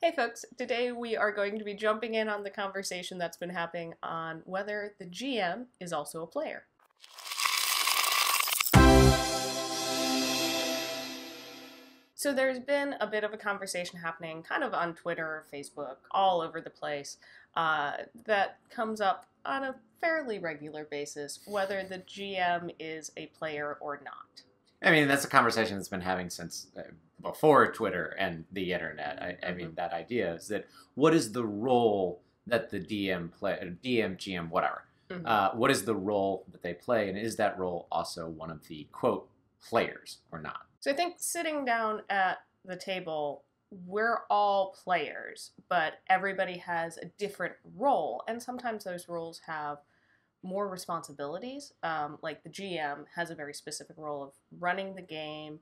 Hey folks, today we are going to be jumping in on the conversation that's been happening on whether the GM is also a player. So there's been a bit of a conversation happening kind of on Twitter, Facebook, all over the place, that comes up on a fairly regular basis, whether the GM is a player or not. I mean, that's a conversation that's been having since before Twitter and the internet. I mean, that idea is that what is the role that the DM play, DM, GM, whatever. What is the role that they play, and is that role also one of the, quote, players or not? So I think sitting down at the table, we're all players, but everybody has a different role, and sometimes those roles have more responsibilities. Like the GM has a very specific role of running the game,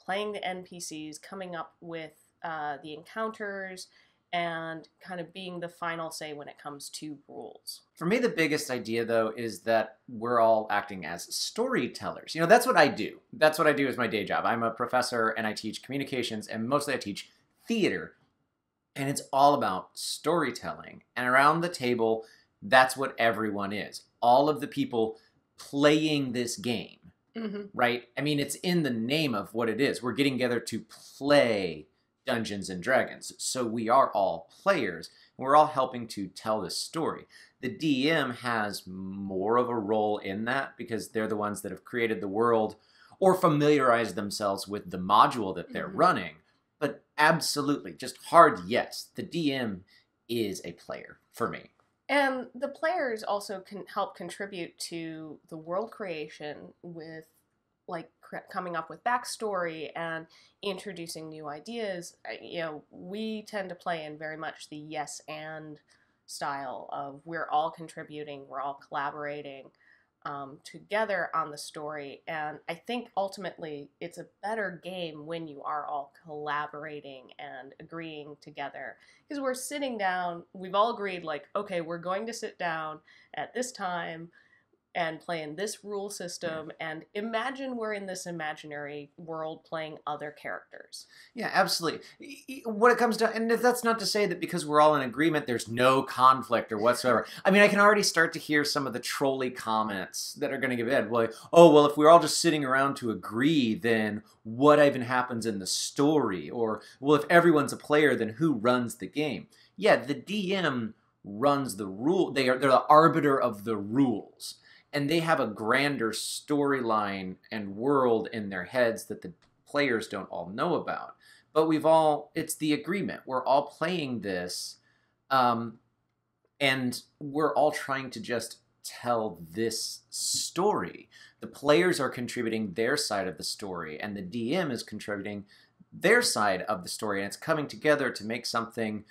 playing the NPCs, coming up with the encounters, and kind of being the final say when it comes to rules. For me, the biggest idea, though, is that we're all acting as storytellers. You know, that's what I do. That's what I do as my day job. I'm a professor, and I teach communications, and mostly I teach theater. And it's all about storytelling. And around the table, that's what everyone is. All of the people playing this game, right? I mean, it's in the name of what it is. We're getting together to play Dungeons and Dragons. So we are all players, and we're all helping to tell this story. The DM has more of a role in that because they're the ones that have created the world or familiarized themselves with the module that they're running. But absolutely, just hard yes, the DM is a player for me. And the players also can help contribute to the world creation with, like, coming up with backstory and introducing new ideas. You know, we tend to play in very much the yes and style of we're all contributing, we're all collaborating together on the story. And I think ultimately it's a better game when you are all collaborating and agreeing together. Because we're sitting down, we've all agreed, like, okay, we're going to sit down at this time and play in this rule system, and imagine we're in this imaginary world playing other characters. Yeah, absolutely. What it comes down, and that's not to say that because we're all in agreement, there's no conflict or whatsoever. I mean, I can already start to hear some of the trolly comments that are going to give in. Like, oh, well, if we're all just sitting around to agree, then what even happens in the story? Or, well, if everyone's a player, then who runs the game? Yeah, the DM runs the rule. They're the arbiter of the rules. And they have a grander storyline and world in their heads that the players don't all know about. But it's the agreement. We're all playing this, and we're all trying to just tell this story. The players are contributing their side of the story, and the DM is contributing their side of the story, and it's coming together to make something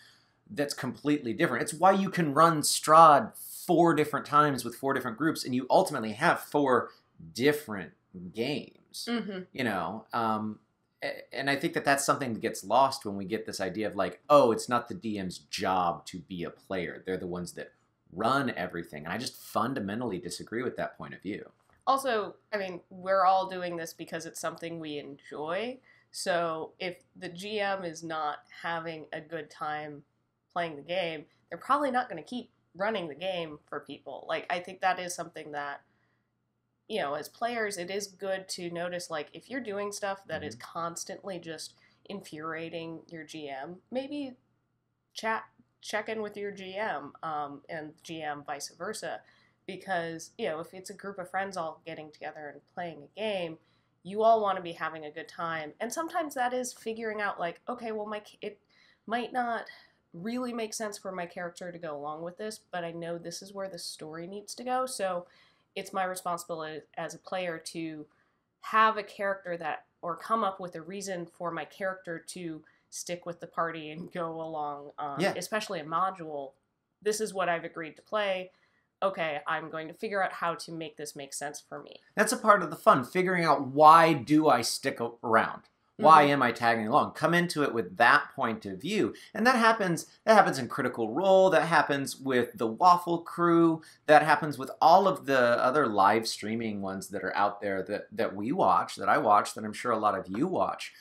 that's completely different. It's why you can run Strahd 4 different times with 4 different groups, and you ultimately have 4 different games. You know, and I think that that's something that gets lost when we get this idea of like, oh, it's not the DM's job to be a player. They're the ones that run everything. And I just fundamentally disagree with that point of view. Also, I mean, we're all doing this because it's something we enjoy. So if the GM is not having a good time playing the game, they're probably not going to keep running the game for people. Like, I think that is something that, you know, as players, it is good to notice, like, if you're doing stuff that is constantly just infuriating your GM, maybe check in with your GM, and GM vice versa. Because, you know, if it's a group of friends all getting together and playing a game, you all want to be having a good time. And sometimes that is figuring out, like, okay, well, it might not really make sense for my character to go along with this, but I know this is where the story needs to go, so it's my responsibility as a player to have a character that, or come up with a reason for my character to stick with the party and go along, especially a module. This is what I've agreed to play. Okay, I'm going to figure out how to make this make sense for me. That's a part of the fun, figuring out why do I stick around? Why am I tagging along? Come into it with that point of view. And that happens in Critical Role, that happens with the Waffle Crew, that happens with all of the other live streaming ones that are out there that we watch, that I watch, that I'm sure a lot of you watch.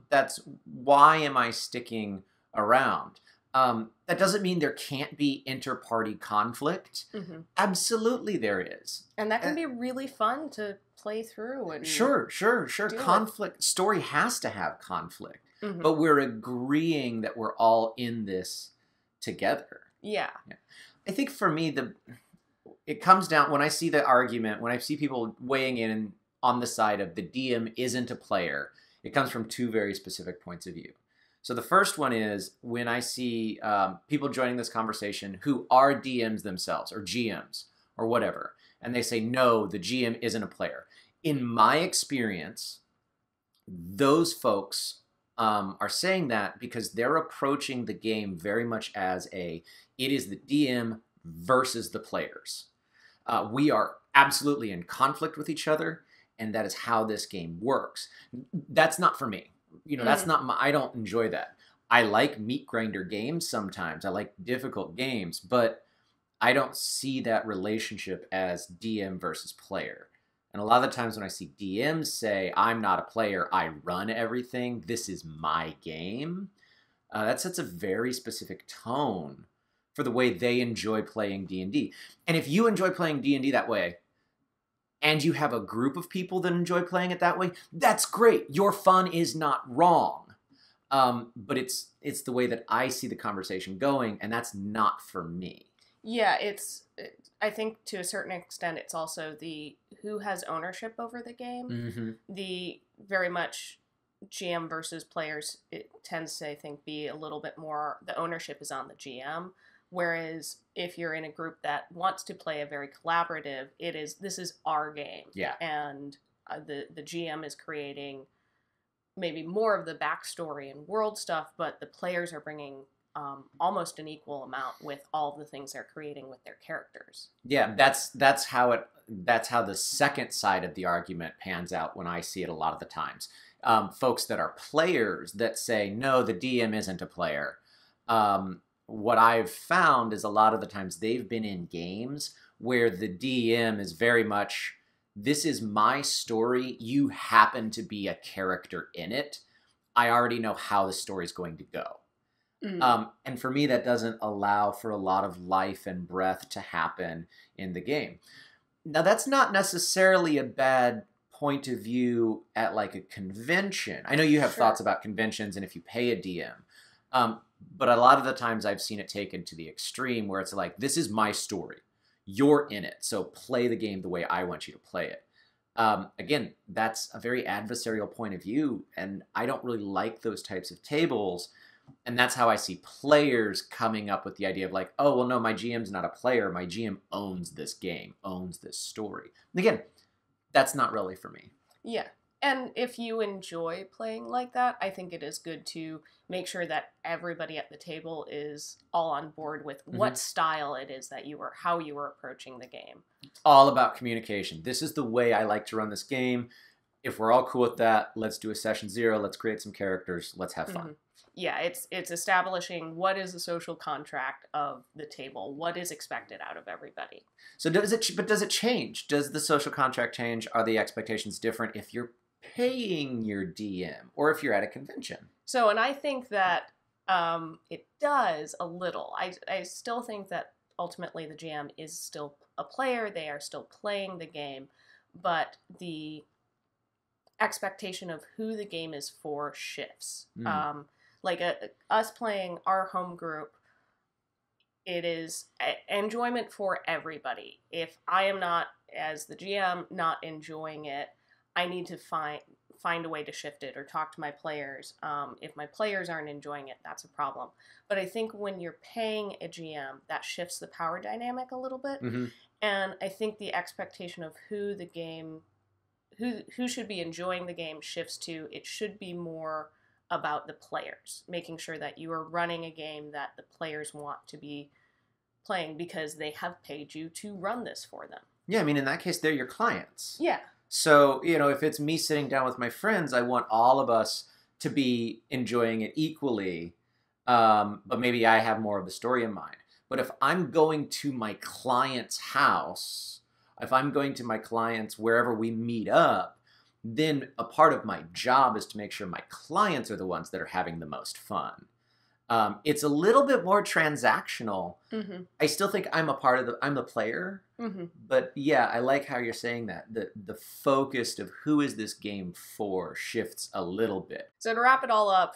That's why am I sticking around. That doesn't mean there can't be inter-party conflict. Mm-hmm. Absolutely there is. And that can be really fun to play through. And Sure. Conflict, story has to have conflict. Mm-hmm. But we're agreeing that we're all in this together. Yeah. I think for me, it comes down, when I see the argument, when I see people weighing in on the side of the DM isn't a player, it comes from two very specific points of view. So the first one is when I see people joining this conversation who are DMs themselves or GMs or whatever, and they say, no, the GM isn't a player. In my experience, those folks are saying that because they're approaching the game very much as it is the DM versus the players. We are absolutely in conflict with each other, and that is how this game works. That's not for me. That's not I don't enjoy that. I like meat grinder games sometimes. I like difficult games, but I don't see that relationship as DM versus player. And a lot of the times when I see DMs say, I'm not a player, I run everything, this is my game, that sets a very specific tone for the way they enjoy playing D&D. And if you enjoy playing D&D that way, and you have a group of people that enjoy playing it that way, that's great. Your fun is not wrong. But it's the way that I see the conversation going, and that's not for me. Yeah, I think to a certain extent, it's also the who has ownership over the game. Mm-hmm. The very much GM versus players, it tends to, I think, be a little bit more, the ownership is on the GM. Whereas if you're in a group that wants to play a very collaborative, this is our game. Yeah. And the GM is creating maybe more of the backstory and world stuff, but the players are bringing almost an equal amount with all of the things they're creating with their characters. Yeah, that's how the second side of the argument pans out when I see it a lot of the times. Folks that are players that say, no, the DM isn't a player. What I've found is a lot of the times they've been in games where the DM is very much, this is my story, you happen to be a character in it. I already know how the story's going to go. And for me, that doesn't allow for a lot of life and breath to happen in the game. Now, that's not necessarily a bad point of view at like a convention. I know you have thoughts about conventions and if you pay a DM. But a lot of the times I've seen it taken to the extreme where it's like, this is my story. You're in it. So play the game the way I want you to play it. Again, that's a very adversarial point of view. And I don't really like those types of tables. And that's how I see players coming up with the idea of like, oh, well, no, my GM's not a player. My GM owns this game, owns this story. And again, that's not really for me. Yeah. And if you enjoy playing like that, I think it is good to make sure that everybody at the table is all on board with what style it is that how you were approaching the game. It's all about communication. This is the way I like to run this game. If we're all cool with that, let's do a session 0. Let's create some characters. Let's have fun. Yeah, it's establishing what is the social contract of the table. What is expected out of everybody. So does it change? Does the social contract change? Are the expectations different if you're paying your DM or if you're at a convention? So, and I think that it does a little. I still think that ultimately the GM is still a player. They are still playing the game, but the expectation of who the game is for shifts. Like us playing our home group, it is enjoyment for everybody. If I am not, as the GM, not enjoying it, I need to find a way to shift it or talk to my players. If my players aren't enjoying it, that's a problem. But I think when you're paying a GM, that shifts the power dynamic a little bit. And I think the expectation of who the game, who should be enjoying the game shifts to, it should be more about the players, making sure that you are running a game that the players want to be playing because they have paid you to run this for them. Yeah, I mean, in that case, they're your clients. Yeah. So, if it's me sitting down with my friends, I want all of us to be enjoying it equally, but maybe I have more of the story in mind. But if I'm going to my client's house, if I'm going to my clients wherever we meet up, then a part of my job is to make sure my clients are the ones that are having the most fun. It's a little bit more transactional. Mm-hmm. I still think I'm the player. Mm-hmm. But yeah, I like how you're saying that. The focus of who is this game for shifts a little bit. So to wrap it all up,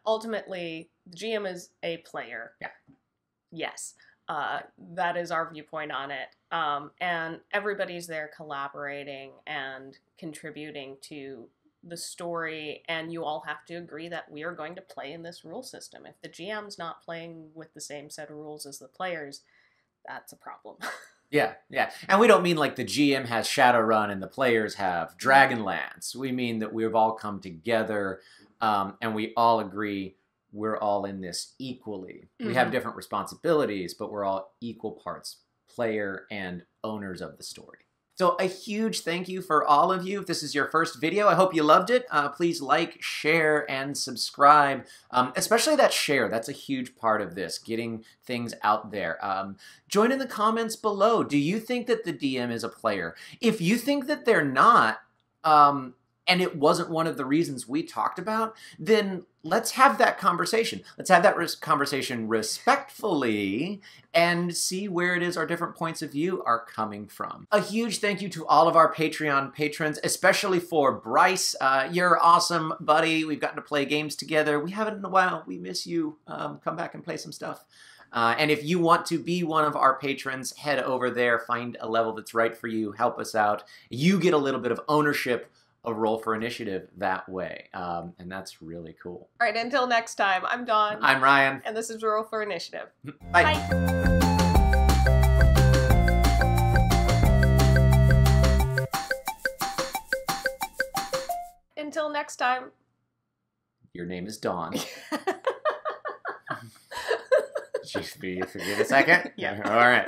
ultimately, the GM is a player. Yeah. Yes. That is our viewpoint on it. And everybody's there collaborating and contributing to the story, and you all have to agree that we are going to play in this rule system. If the GM's not playing with the same set of rules as the players, that's a problem. Yeah. And we don't mean like the GM has Shadowrun and the players have Dragonlance. We mean that we've all come together and we all agree we're all in this equally. We have different responsibilities, but we're all equal parts player and owners of the story. So a huge thank you for all of you. If this is your first video, I hope you loved it. Please like, share, and subscribe. Especially that share. That's a huge part of this, getting things out there. Join in the comments below. Do you think that the DM is a player? If you think that they're not, and it wasn't one of the reasons we talked about, then let's have that conversation. Let's have that conversation respectfully and see where it is our different points of view are coming from. A huge thank you to all of our Patreon patrons, especially for Bryce. You're awesome, buddy. We've gotten to play games together. We haven't in a while. We miss you. Come back and play some stuff. And if you want to be one of our patrons, head over there, find a level that's right for you, help us out. You get a little bit of ownership of Roll for Initiative that way. And that's really cool. All right, until next time, I'm Dawn. I'm Ryan. And this is Roll for Initiative. Bye. Bye. Until next time. Your name is Dawn. Did you forget a second? Yeah. All right.